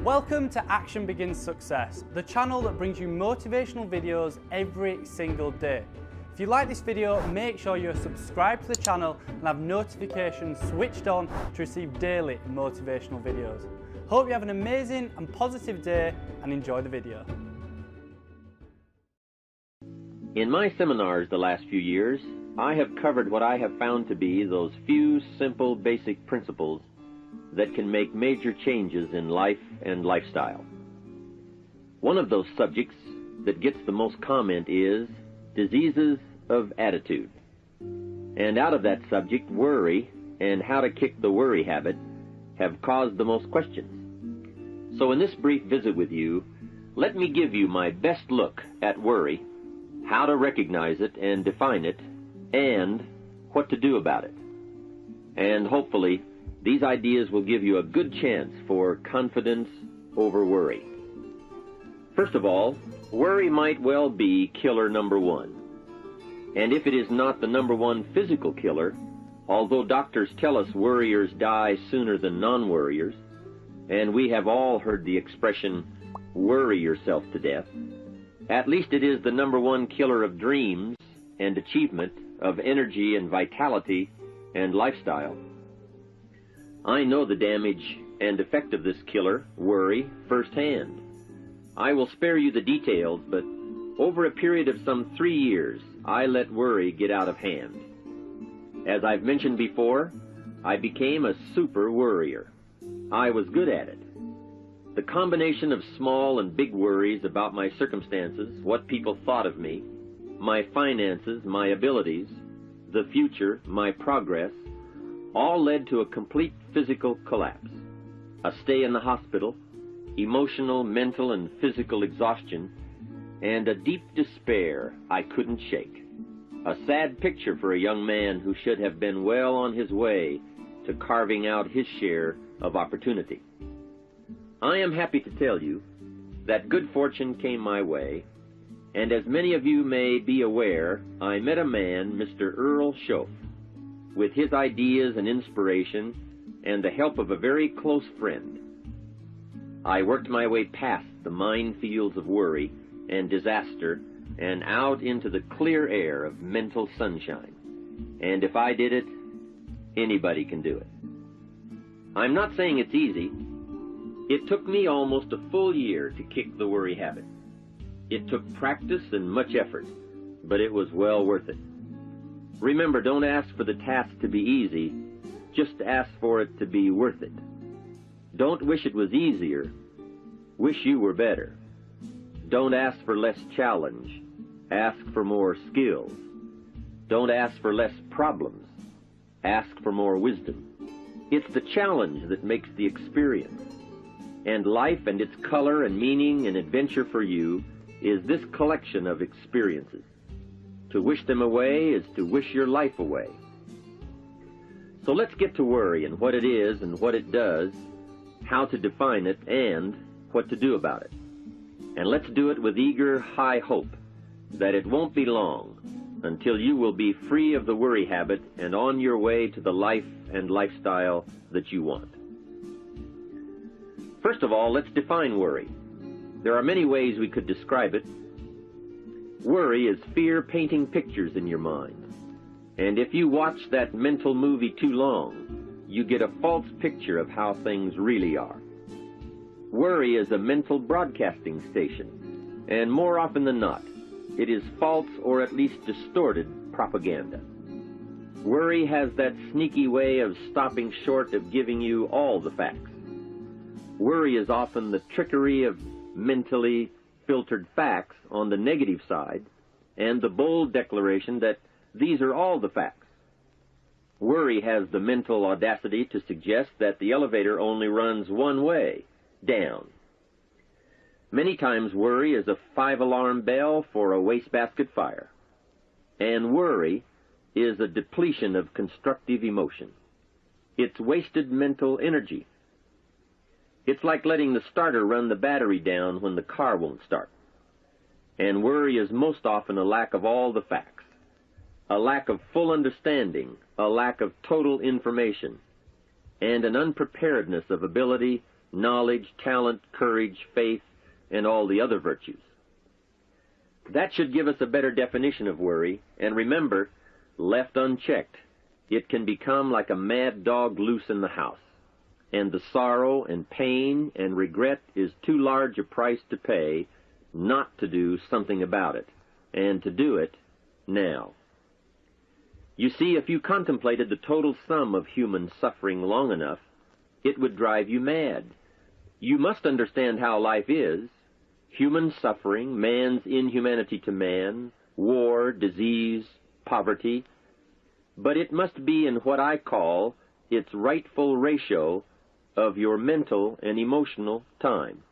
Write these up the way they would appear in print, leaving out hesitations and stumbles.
Welcome to Action Begins Success, the channel that brings you motivational videos every single day. If you like this video, make sure you're subscribed to the channel and have notifications switched on to receive daily motivational videos. Hope you have an amazing and positive day and enjoy the video. In my seminars the last few years, I have covered what I have found to be those few simple basic principles that can make major changes in life and lifestyle. One of those subjects that gets the most comment is diseases of attitude. And out of that subject, worry and how to kick the worry habit have caused the most questions. So in this brief visit with you, let me give you my best look at worry, how to recognize it and define it, and what to do about it. And hopefully, these ideas will give you a good chance for confidence over worry. First of all, worry might well be killer number one. And if it is not the number one physical killer, although doctors tell us worriers die sooner than non-worriers, and we have all heard the expression, worry yourself to death, at least it is the number one killer of dreams and achievement, of energy and vitality and lifestyle. I know the damage and effect of this killer, worry, firsthand. I will spare you the details, but over a period of some 3 years, I let worry get out of hand. As I've mentioned before, I became a super worrier. I was good at it. The combination of small and big worries about my circumstances, what people thought of me, my finances, my abilities, the future, my progress, all led to a complete physical collapse, a stay in the hospital, emotional, mental, and physical exhaustion, and a deep despair I couldn't shake. A sad picture for a young man who should have been well on his way to carving out his share of opportunity. I am happy to tell you that good fortune came my way, and as many of you may be aware, I met a man, Mr. Earl Schoaf, with his ideas and inspiration and the help of a very close friend. I worked my way past the minefields of worry and disaster and out into the clear air of mental sunshine. And if I did it, anybody can do it. I'm not saying it's easy. It took me almost a full year to kick the worry habit. It took practice and much effort, but it was well worth it. Remember, don't ask for the task to be easy, just ask for it to be worth it. Don't wish it was easier, wish you were better. Don't ask for less challenge, ask for more skills. Don't ask for less problems, ask for more wisdom. It's the challenge that makes the experience. And life and its color and meaning and adventure for you is this collection of experiences. To wish them away is to wish your life away. So let's get to worry and what it is and what it does, how to define it, and what to do about it. And let's do it with eager, high hope that it won't be long until you will be free of the worry habit and on your way to the life and lifestyle that you want. First of all, let's define worry. There are many ways we could describe it. Worry is fear painting pictures in your mind. And if you watch that mental movie too long, you get a false picture of how things really are. Worry is a mental broadcasting station, and more often than not, it is false or at least distorted propaganda. Worry has that sneaky way of stopping short of giving you all the facts. Worry is often the trickery of mentally filtered facts on the negative side, and the bold declaration that these are all the facts. Worry has the mental audacity to suggest that the elevator only runs one way, down. Many times worry is a 5-alarm bell for a wastebasket fire. And worry is a depletion of constructive emotion. It's wasted mental energy. It's like letting the starter run the battery down when the car won't start. And worry is most often a lack of all the facts, a lack of full understanding, a lack of total information, and an unpreparedness of ability knowledge, talent, courage, faith, and all the other virtues. That should give us a better definition of worry, and remember, left unchecked, it can become like a mad dog loose in the house, and the sorrow and pain and regret is too large a price to pay not to do something about it, and to do it now. You see, if you contemplated the total sum of human suffering long enough, it would drive you mad. You must understand how life is: human suffering, man's inhumanity to man, war, disease, poverty. But it must be in what I call its rightful ratio of your mental and emotional time.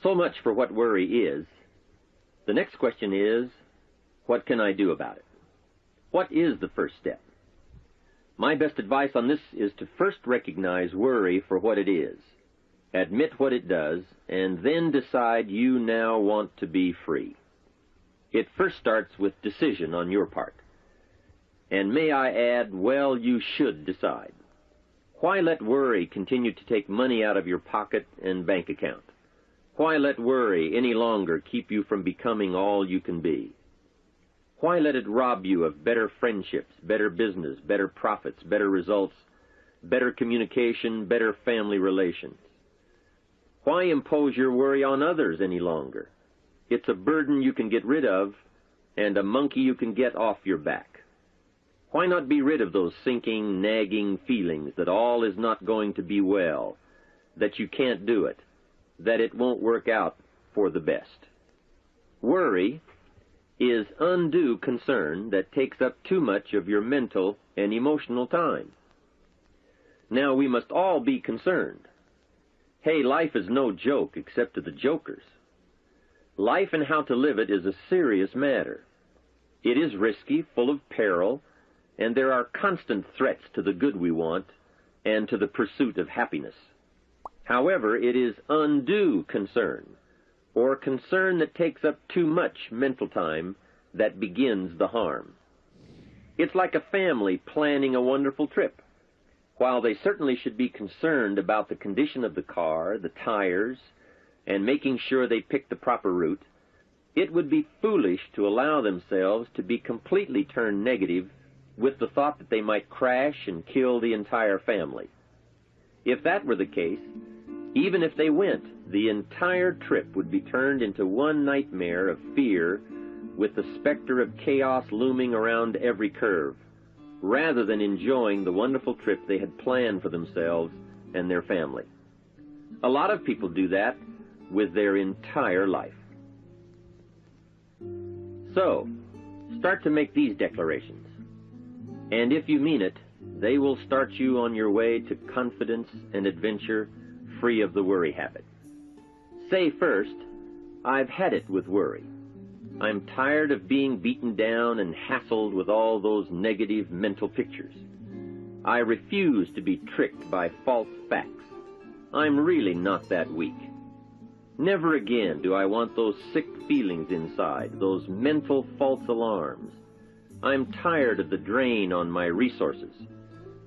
So much for what worry is. The next question is, what can I do about it? What is the first step? My best advice on this is to first recognize worry for what it is, admit what it does, and then decide you now want to be free. It first starts with decision on your part. And may I add, well, you should decide. Why let worry continue to take money out of your pocket and bank account? Why let worry any longer keep you from becoming all you can be? Why let it rob you of better friendships, better business, better profits, better results, better communication, better family relations? Why impose your worry on others any longer? It's a burden you can get rid of, and a monkey you can get off your back. Why not be rid of those sinking, nagging feelings that all is not going to be well, that you can't do it, that it won't work out for the best? Worry is undue concern that takes up too much of your mental and emotional time. Now, we must all be concerned. Hey, life is no joke except to the jokers. Life and how to live it is a serious matter. It is risky, full of peril, and there are constant threats to the good we want and to the pursuit of happiness. However, it is undue concern, or concern that takes up too much mental time, that begins the harm. It's like a family planning a wonderful trip. While they certainly should be concerned about the condition of the car, the tires, and making sure they pick the proper route, it would be foolish to allow themselves to be completely turned negative with the thought that they might crash and kill the entire family. If that were the case, even if they went, the entire trip would be turned into one nightmare of fear, with the specter of chaos looming around every curve, rather than enjoying the wonderful trip they had planned for themselves and their family. A lot of people do that with their entire life. So, start to make these declarations, and if you mean it, they will start you on your way to confidence and adventure, free of the worry habit. Say first, I've had it with worry. I'm tired of being beaten down and hassled with all those negative mental pictures. I refuse to be tricked by false facts. I'm really not that weak. Never again do I want those sick feelings inside, those mental false alarms. I'm tired of the drain on my resources.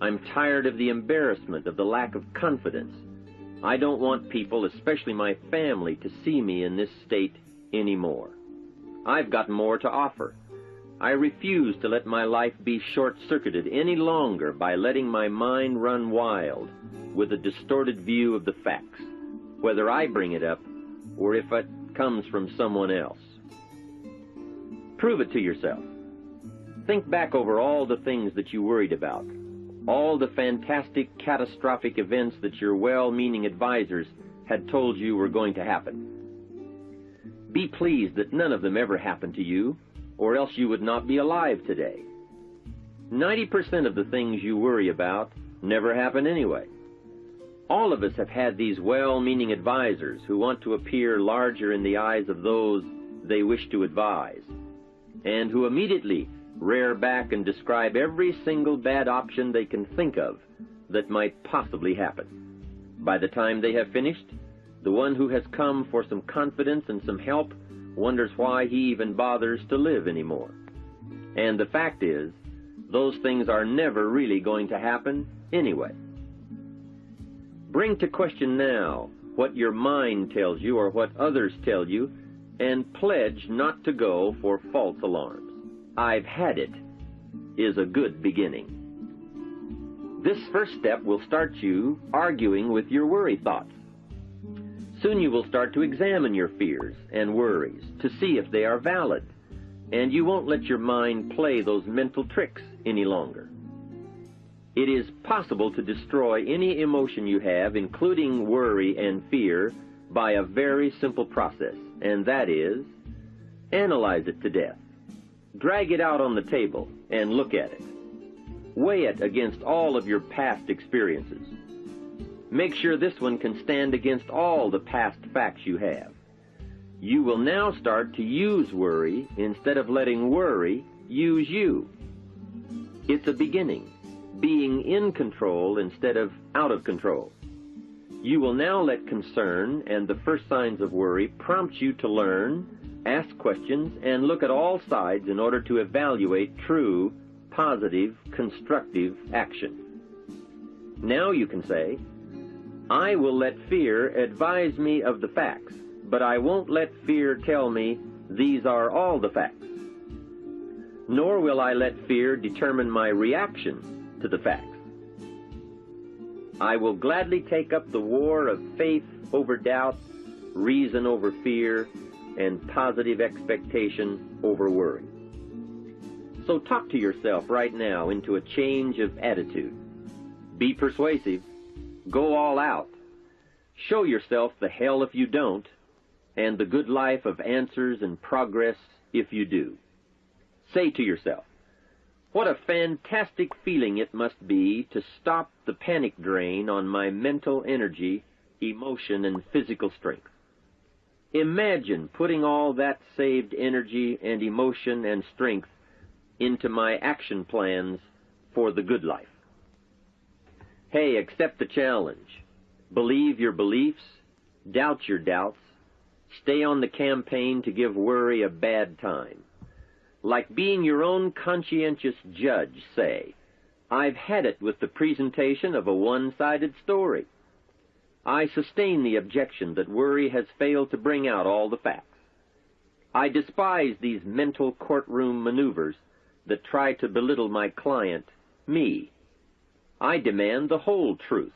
I'm tired of the embarrassment of the lack of confidence. I don't want people, especially my family, to see me in this state anymore. I've got more to offer. I refuse to let my life be short-circuited any longer by letting my mind run wild with a distorted view of the facts, whether I bring it up or if it comes from someone else. Prove it to yourself. Think back over all the things that you worried about, all the fantastic, catastrophic events that your well-meaning advisors had told you were going to happen. Be pleased that none of them ever happened to you, or else you would not be alive today. 90% of the things you worry about never happen anyway. All of us have had these well-meaning advisors who want to appear larger in the eyes of those they wish to advise, and who immediately rear back and describe every single bad option they can think of that might possibly happen. By the time they have finished, the one who has come for some confidence and some help wonders why he even bothers to live anymore. And the fact is, those things are never really going to happen anyway. Bring to question now what your mind tells you or what others tell you, and pledge not to go for false alarms. "I've had it" is a good beginning. This first step will start you arguing with your worry thoughts. Soon you will start to examine your fears and worries to see if they are valid, and you won't let your mind play those mental tricks any longer. It is possible to destroy any emotion you have, including worry and fear, by a very simple process, and that is, analyze it to death. Drag it out on the table and look at it. Weigh it against all of your past experiences. Make sure this one can stand against all the past facts you have. You will now start to use worry instead of letting worry use you. It's a beginning, being in control instead of out of control. You will now let concern and the first signs of worry prompt you to learn, ask questions, and look at all sides in order to evaluate true, positive, constructive action. Now you can say, "I will let fear advise me of the facts, but I won't let fear tell me these are all the facts. Nor will I let fear determine my reaction to the facts. I will gladly take up the war of faith over doubt, reason over fear, and positive expectation over worry." So talk to yourself right now into a change of attitude. Be persuasive. Go all out. Show yourself the hell if you don't, and the good life of answers and progress if you do. Say to yourself, "What a fantastic feeling it must be to stop the panic drain on my mental energy, emotion, and physical strength. Imagine putting all that saved energy and emotion and strength into my action plans for the good life." Hey, accept the challenge. Believe your beliefs, doubt your doubts, stay on the campaign to give worry a bad time. Like being your own conscientious judge, say, "I've had it with the presentation of a one-sided story. I sustain the objection that worry has failed to bring out all the facts. I despise these mental courtroom maneuvers that try to belittle my client, me. I demand the whole truth,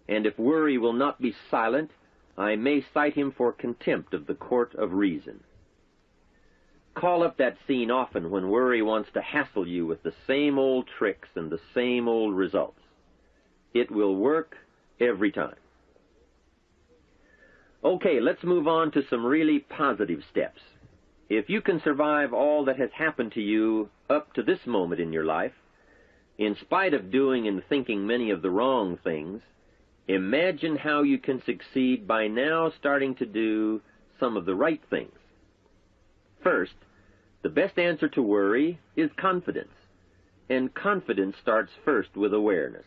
and if worry will not be silent, I may cite him for contempt of the court of reason." Call up that scene often when worry wants to hassle you with the same old tricks and the same old results. It will work every time. Okay, let's move on to some really positive steps. If you can survive all that has happened to you up to this moment in your life, in spite of doing and thinking many of the wrong things, imagine how you can succeed by now starting to do some of the right things. First, the best answer to worry is confidence, and confidence starts first with awareness.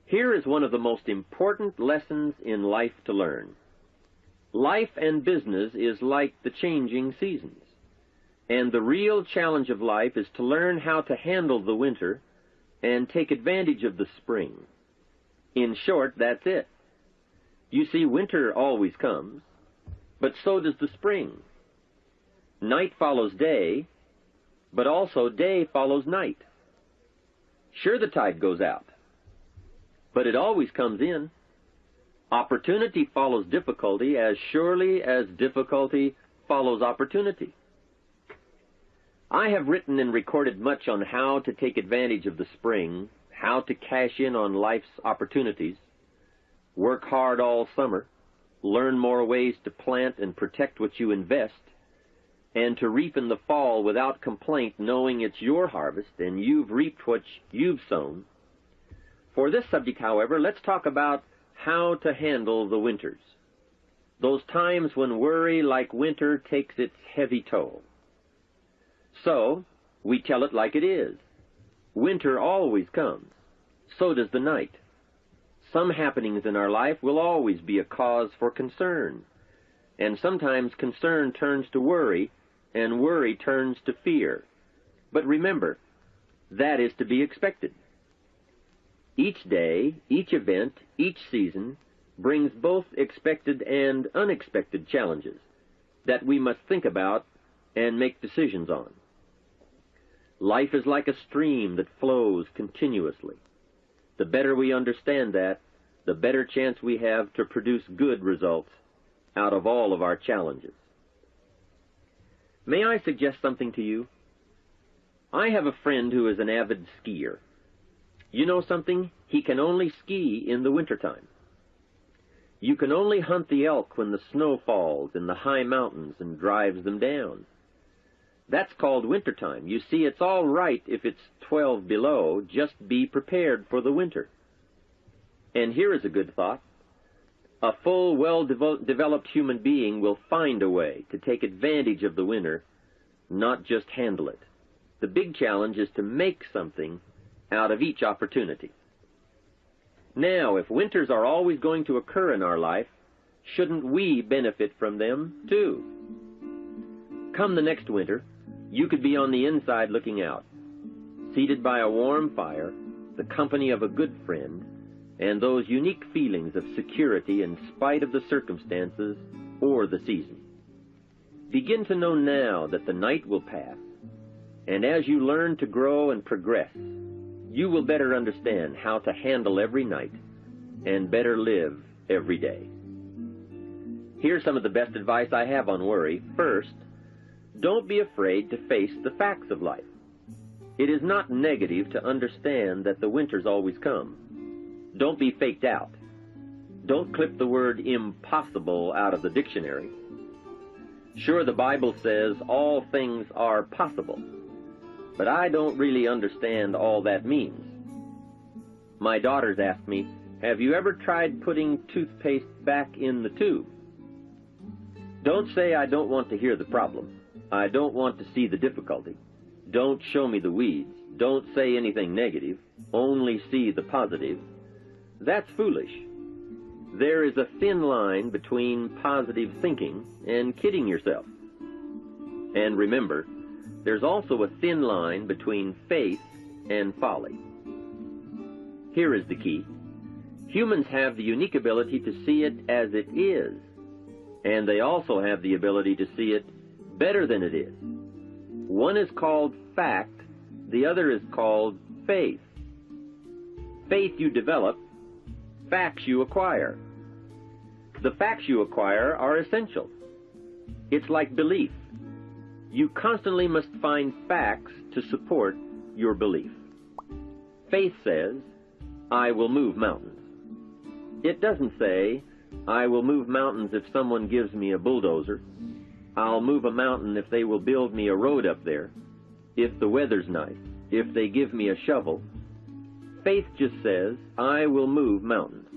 Here is one of the most important lessons in life to learn. Life and business is like the changing seasons, and the real challenge of life is to learn how to handle the winter and take advantage of the spring. In short, that's it. You see, winter always comes, but so does the spring. Night follows day, but also day follows night. Sure, the tide goes out, but it always comes in. Opportunity follows difficulty as surely as difficulty follows opportunity. I have written and recorded much on how to take advantage of the spring, how to cash in on life's opportunities, work hard all summer, learn more ways to plant and protect what you invest, and to reap in the fall without complaint, knowing it's your harvest and you've reaped what you've sown. For this subject, however, let's talk about how to handle the winters, those times when worry, like winter, takes its heavy toll. So, we tell it like it is. Winter always comes. So does the night. Some happenings in our life will always be a cause for concern, and sometimes concern turns to worry, and worry turns to fear. But remember, that is to be expected. Each day, each event, each season brings both expected and unexpected challenges that we must think about and make decisions on. Life is like a stream that flows continuously. The better we understand that, the better chance we have to produce good results out of all of our challenges. May I suggest something to you? I have a friend who is an avid skier. You know something? He can only ski in the wintertime. You can only hunt the elk when the snow falls in the high mountains and drives them down. That's called wintertime. You see, it's all right if it's 12 below. Just be prepared for the winter. And here is a good thought. A full, well-developed human being will find a way to take advantage of the winter, not just handle it. The big challenge is to make something out of each opportunity. Now, if winters are always going to occur in our life, shouldn't we benefit from them too? Come the next winter, you could be on the inside looking out, seated by a warm fire, the company of a good friend, and those unique feelings of security in spite of the circumstances or the season. Begin to know now that the night will pass, and as you learn to grow and progress, you will better understand how to handle every night and better live every day. Here's some of the best advice I have on worry. First, don't be afraid to face the facts of life. It is not negative to understand that the winters always come. Don't be faked out. Don't clip the word impossible out of the dictionary. Sure, the Bible says all things are possible, but I don't really understand all that means. My daughters ask me, have you ever tried putting toothpaste back in the tube? Don't say I don't want to hear the problem. I don't want to see the difficulty. Don't show me the weeds. Don't say anything negative. Only see the positive. That's foolish. There is a thin line between positive thinking and kidding yourself. And remember, there's also a thin line between faith and folly. Here is the key. Humans have the unique ability to see it as it is, and they also have the ability to see it better than it is. One is called fact, the other is called faith. Faith you develop, facts you acquire. The facts you acquire are essential. It's like belief. You constantly must find facts to support your belief. Faith says, I will move mountains. It doesn't say, I will move mountains if someone gives me a bulldozer. I'll move a mountain if they will build me a road up there, if the weather's nice, if they give me a shovel. Faith just says, I will move mountains.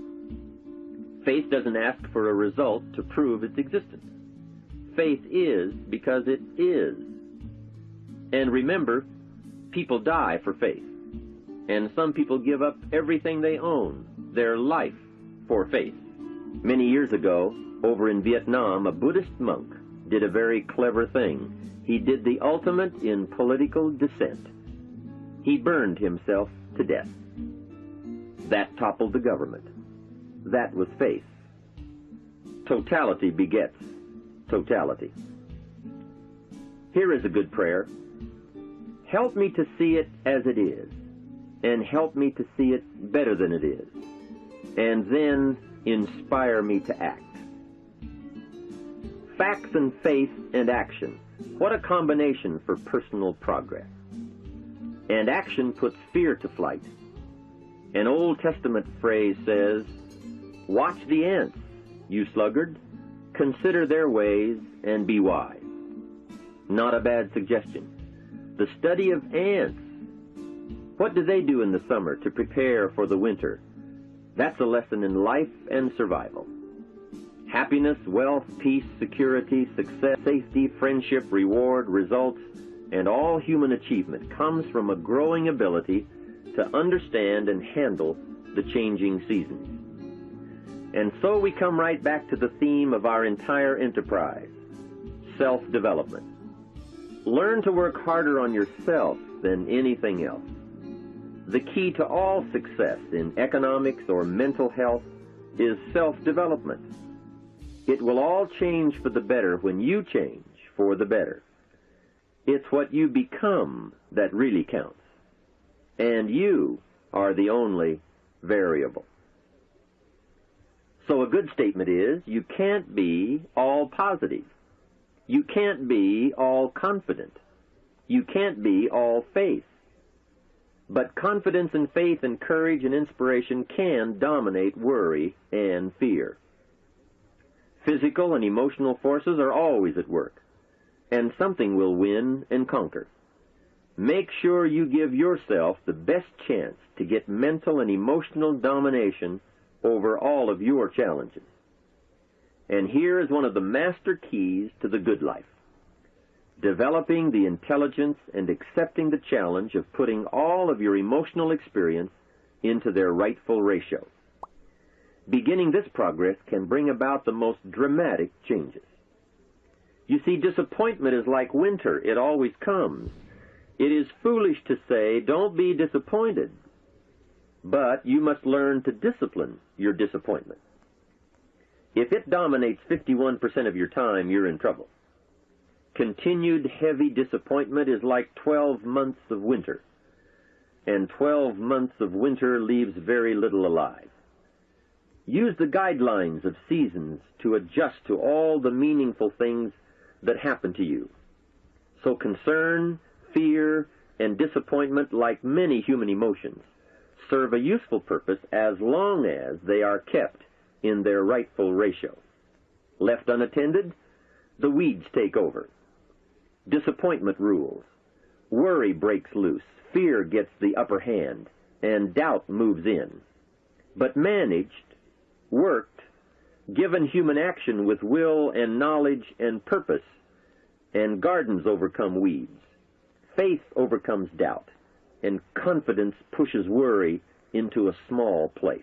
Faith doesn't ask for a result to prove its existence. Faith is because it is. And remember, people die for faith. And some people give up everything they own, their life, for faith. Many years ago, over in Vietnam, a Buddhist monk did a very clever thing. He did the ultimate in political dissent. He burned himself to death. That toppled the government. That was faith. Totality begets totality. Here is a good prayer. Help me to see it as it is, and help me to see it better than it is, and then inspire me to act. Facts and faith and action. What a combination for personal progress. And action puts fear to flight. An Old Testament phrase says, watch the ants, you sluggard. Consider their ways and be wise. Not a bad suggestion. The study of ants. What do they do in the summer to prepare for the winter? That's a lesson in life and survival. Happiness, wealth, peace, security, success, safety, friendship, reward, results, and all human achievement comes from a growing ability to understand and handle the changing seasons. And so we come right back to the theme of our entire enterprise, self-development. Learn to work harder on yourself than anything else. The key to all success in economics or mental health is self-development. It will all change for the better when you change for the better. It's what you become that really counts. And you are the only variable. So a good statement is, you can't be all positive. You can't be all confident. You can't be all faith. But confidence and faith and courage and inspiration can dominate worry and fear. Physical and emotional forces are always at work, and something will win and conquer. Make sure you give yourself the best chance to get mental and emotional domination over all of your challenges. And here is one of the master keys to the good life: developing the intelligence and accepting the challenge of putting all of your emotional experience into their rightful ratio. Beginning this progress can bring about the most dramatic changes. You see, disappointment is like winter. It always comes. It is foolish to say, don't be disappointed. But you must learn to discipline your disappointment. If it dominates 51% of your time, you're in trouble. Continued heavy disappointment is like 12 months of winter, and 12 months of winter leaves very little alive. Use the guidelines of seasons to adjust to all the meaningful things that happen to you. So concern, fear, and disappointment, like many human emotions, serve a useful purpose as long as they are kept in their rightful ratio. Left unattended, the weeds take over. Disappointment rules. Worry breaks loose. Fear gets the upper hand, and doubt moves in. But managed, worked, given human action with will and knowledge and purpose, and gardens overcome weeds. Faith overcomes doubt, and confidence pushes worry into a small place.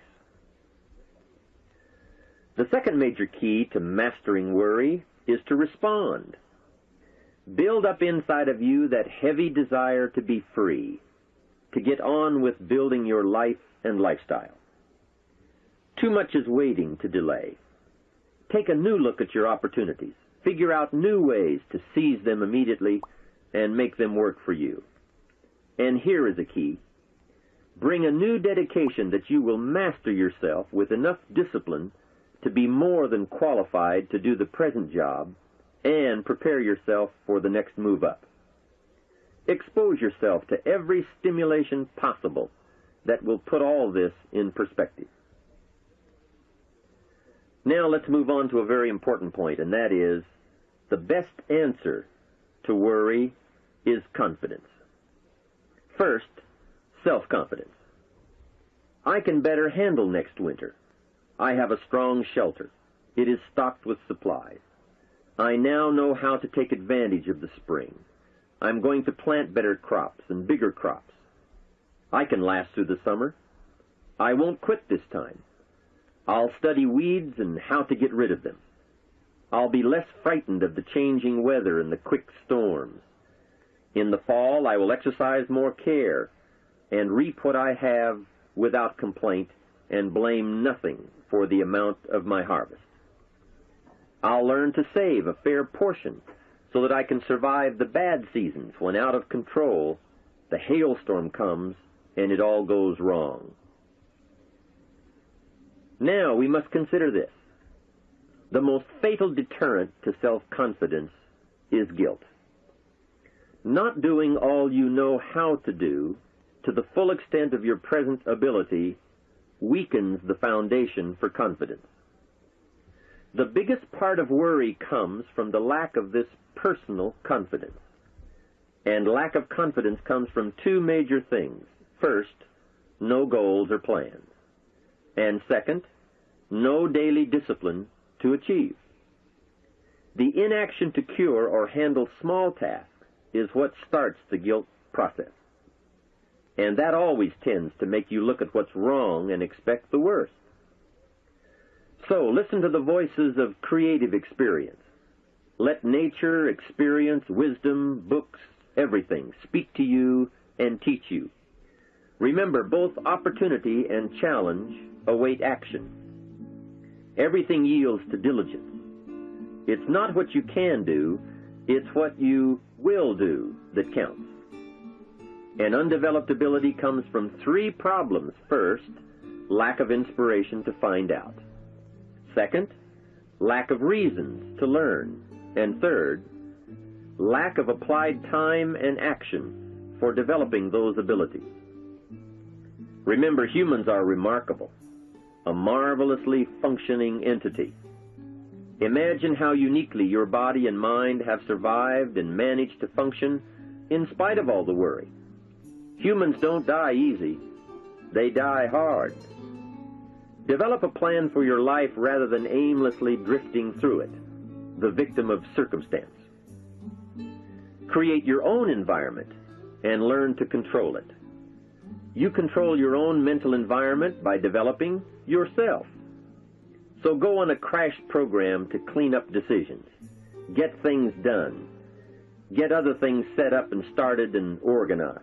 The second major key to mastering worry is to respond. Build up inside of you that heavy desire to be free, to get on with building your life and lifestyle. Too much is waiting to delay. Take a new look at your opportunities. Figure out new ways to seize them immediately and make them work for you. And here is a key. Bring a new dedication that you will master yourself with enough discipline to be more than qualified to do the present job and prepare yourself for the next move up. Expose yourself to every stimulation possible that will put all this in perspective. Now let's move on to a very important point, and that is, the best answer to worry is confidence. First, self-confidence. I can better handle next winter. I have a strong shelter. It is stocked with supplies. I now know how to take advantage of the spring. I'm going to plant better crops and bigger crops. I can last through the summer. I won't quit this time. I'll study weeds and how to get rid of them. I'll be less frightened of the changing weather and the quick storms. In the fall, I will exercise more care and reap what I have without complaint and blame nothing for the amount of my harvest. I'll learn to save a fair portion so that I can survive the bad seasons when, out of control, the hailstorm comes and it all goes wrong. Now we must consider this. The most fatal deterrent to self-confidence is guilt. Not doing all you know how to do to the full extent of your present ability weakens the foundation for confidence. The biggest part of worry comes from the lack of this personal confidence. And lack of confidence comes from two major things. First, no goals or plans. And second, no daily discipline to achieve. The inaction to cure or handle small tasks is what starts the guilt process. And that always tends to make you look at what's wrong and expect the worst. So listen to the voices of creative experience. Let nature, experience, wisdom, books, everything speak to you and teach you. Remember, both opportunity and challenge await action. Everything yields to diligence. It's not what you can do, it's what you will do that counts. And undeveloped ability comes from three problems. First, lack of inspiration to find out. Second, lack of reasons to learn. And third, lack of applied time and action for developing those abilities. Remember, humans are remarkable, a marvelously functioning entity. Imagine how uniquely your body and mind have survived and managed to function in spite of all the worry. Humans don't die easy, they die hard. Develop a plan for your life rather than aimlessly drifting through it, the victim of circumstance. Create your own environment and learn to control it. You control your own mental environment by developing yourself. So go on a crash program to clean up decisions, get things done, get other things set up and started and organized.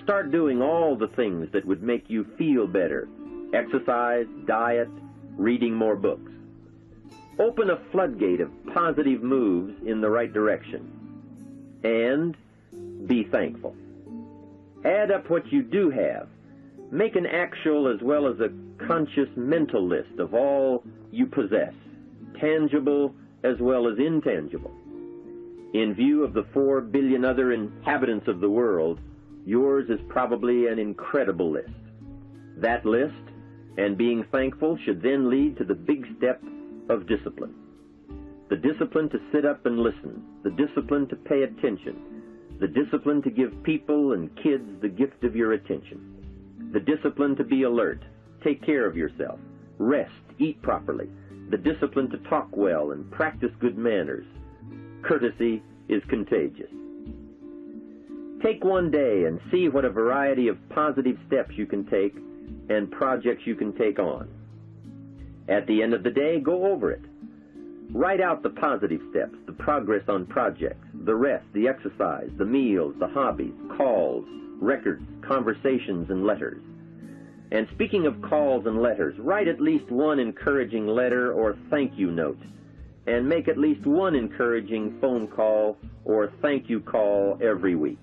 Start doing all the things that would make you feel better: exercise, diet, reading more books. Open a floodgate of positive moves in the right direction. And be thankful. Add up what you do have. Make an actual as well as a conscious mental list of all you possess, tangible as well as intangible. In view of the 4 billion other inhabitants of the world, yours is probably an incredible list. That list and being thankful should then lead to the big step of discipline. The discipline to sit up and listen, the discipline to pay attention, the discipline to give people and kids the gift of your attention, the discipline to be alert, take care of yourself, rest, eat properly, the discipline to talk well and practice good manners. Courtesy is contagious. Take one day and see what a variety of positive steps you can take and projects you can take on. At the end of the day, go over it. Write out the positive steps, the progress on projects, the rest, the exercise, the meals, the hobbies, calls, records, conversations, and letters. And speaking of calls and letters, write at least one encouraging letter or thank you note, and make at least one encouraging phone call or thank you call every week.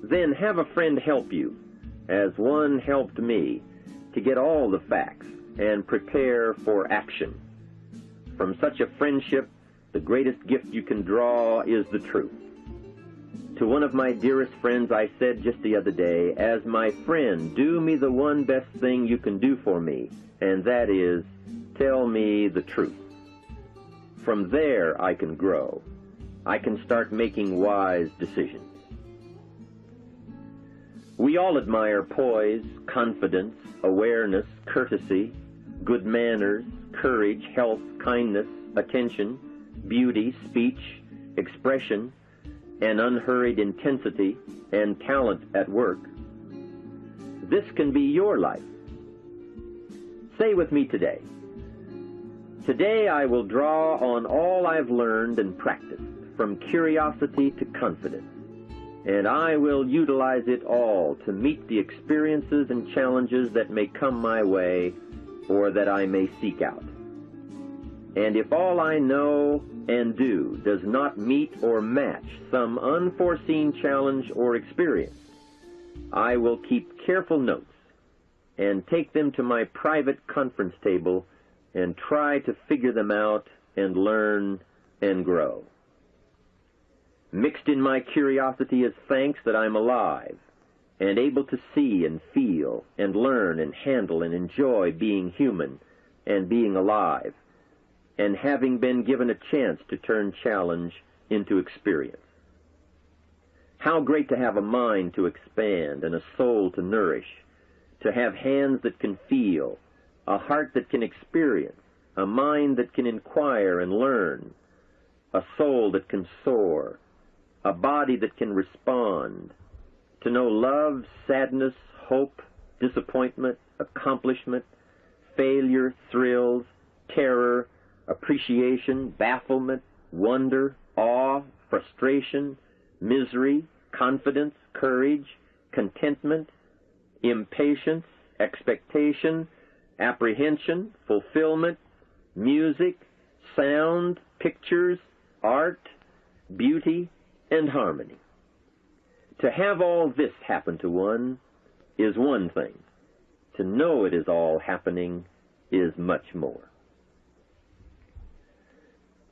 Then have a friend help you, as one helped me, to get all the facts and prepare for action. From such a friendship, the greatest gift you can draw is the truth. To one of my dearest friends, I said just the other day, as my friend, do me the one best thing you can do for me, and that is, tell me the truth. From there, I can grow. I can start making wise decisions. We all admire poise, confidence, awareness, courtesy, good manners, courage, health, kindness, attention, beauty, speech, expression, and unhurried intensity and talent at work. This can be your life. Say with me today, today I will draw on all I've learned and practiced, from curiosity to confidence, and I will utilize it all to meet the experiences and challenges that may come my way or that I may seek out. And if all I know and do does not meet or match some unforeseen challenge or experience, I will keep careful notes and take them to my private conference table and try to figure them out and learn and grow. Mixed in my curiosity is thanks that I'm alive and able to see and feel and learn and handle and enjoy being human and being alive, and having been given a chance to turn challenge into experience. How great to have a mind to expand and a soul to nourish, to have hands that can feel, a heart that can experience, a mind that can inquire and learn, a soul that can soar, a body that can respond, to know love, sadness, hope, disappointment, accomplishment, failure, thrills, terror, appreciation, bafflement, wonder, awe, frustration, misery, confidence, courage, contentment, impatience, expectation, apprehension, fulfillment, music, sound, pictures, art, beauty, and harmony. To have all this happen to one is one thing. To know it is all happening is much more.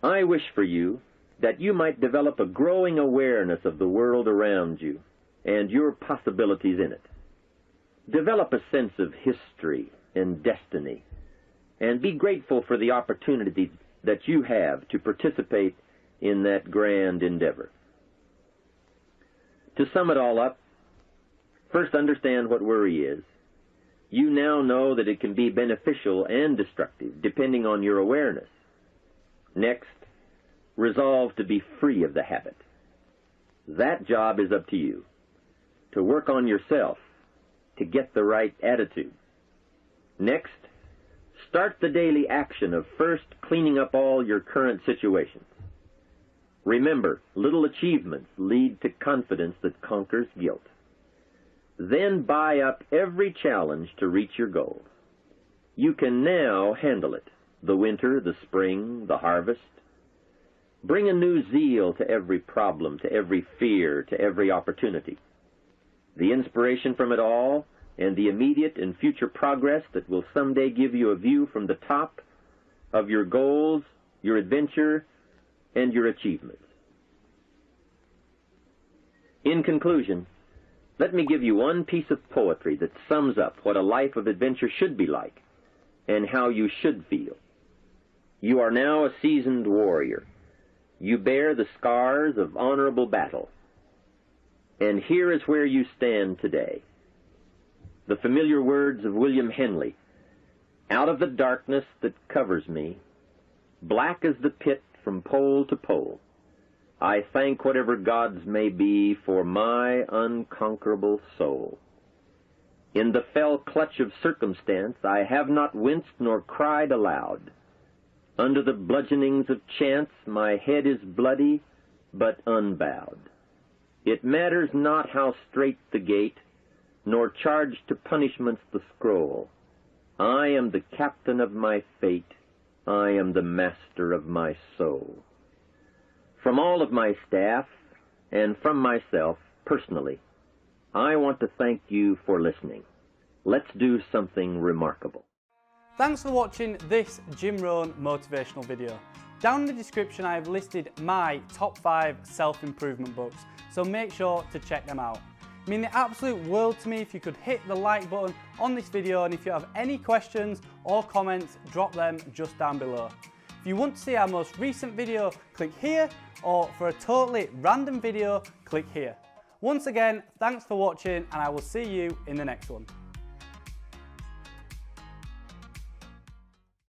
I wish for you that you might develop a growing awareness of the world around you and your possibilities in it. Develop a sense of history and destiny, and be grateful for the opportunity that you have to participate in that grand endeavor. To sum it all up, first understand what worry is. You now know that it can be beneficial and destructive depending on your awareness. Next, resolve to be free of the habit. That job is up to you, to work on yourself, to get the right attitude. Next, start the daily action of first cleaning up all your current situations. Remember, little achievements lead to confidence that conquers guilt. Then buy up every challenge to reach your goals. You can now handle it, the winter, the spring, the harvest. Bring a new zeal to every problem, to every fear, to every opportunity. The inspiration from it all and the immediate and future progress that will someday give you a view from the top of your goals, your adventure, and your achievements. In conclusion, let me give you one piece of poetry that sums up what a life of adventure should be like and how you should feel. You are now a seasoned warrior. You bear the scars of honorable battle. And here is where you stand today. The familiar words of William Henley, "Out of the darkness that covers me, black as the pit from pole to pole, I thank whatever gods may be for my unconquerable soul. In the fell clutch of circumstance I have not winced nor cried aloud. Under the bludgeonings of chance my head is bloody but unbowed. It matters not how strait the gate, nor charged to punishments the scroll. I am the captain of my fate, I am the master of my soul." From all of my staff, and from myself personally, I want to thank you for listening. Let's do something remarkable. Thanks for watching this Jim Rohn motivational video. Down in the description I have listed my top 5 self-improvement books, so make sure to check them out. It means the absolute world to me if you could hit the like button on this video, and if you have any questions or comments, drop them just down below. If you want to see our most recent video, click here, or for a totally random video, click here. Once again, thanks for watching, and I will see you in the next one.